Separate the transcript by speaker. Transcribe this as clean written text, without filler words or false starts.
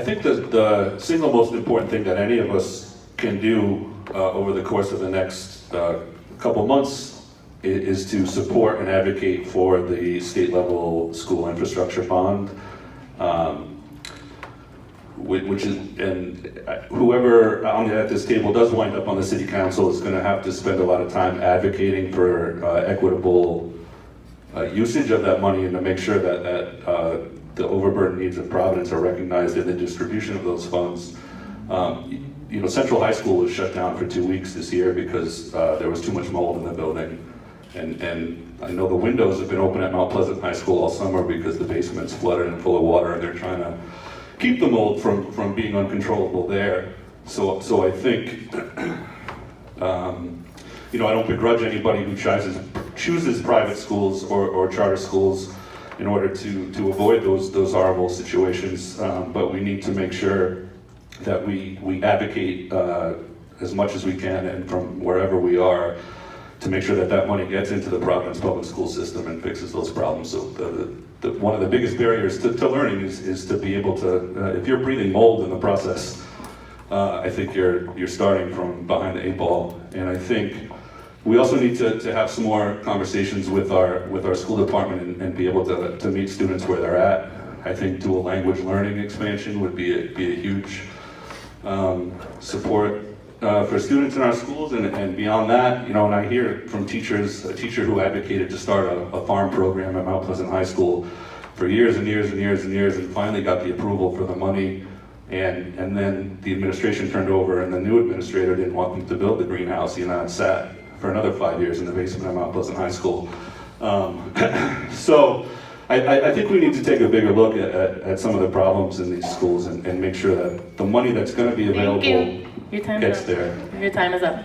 Speaker 1: think the single most important thing that any of us can do over the course of the next couple months is to support and advocate for the state level school infrastructure bond. Which is, and whoever at this table does wind up on the city council is going to have to spend a lot of time advocating for equitable usage of that money, and to make sure that the overburdened needs of Providence are recognized in the distribution of those funds. You know, Central High School was shut down for 2 weeks this year because there was too much mold in the building. And I know the windows have been open at Mount Pleasant High School all summer because the basement's flooded and full of water, and they're trying to keep the mold from being uncontrollable there. So I think, you know, I don't begrudge anybody who chooses private schools or charter schools in order to avoid those horrible situations. But we need to make sure that we advocate as much as we can, and from wherever we are, to make sure that money gets into the Providence public school system and fixes those problems. So one of the biggest barriers to learning is to be able to, if you're breathing mold in the process, I think you're starting from behind the 8 ball. And I think we also need to have some more conversations with our school department and be able to meet students where they're at. I think dual language learning expansion would be a huge support for students in our schools, and beyond that, you know, and I hear from teachers, a teacher who advocated to start a farm program at Mount Pleasant High School for years and years and years and years, and finally got the approval for the money, and then the administration turned over, and the new administrator didn't want them to build the greenhouse. You know, it sat for another 5 years in the basement of Mount Pleasant High School. So I think we need to take a bigger look at some of the problems in these schools and make sure that the money that's going to be available
Speaker 2: Your time
Speaker 1: gets
Speaker 2: is up.
Speaker 1: there.
Speaker 2: Your time is up.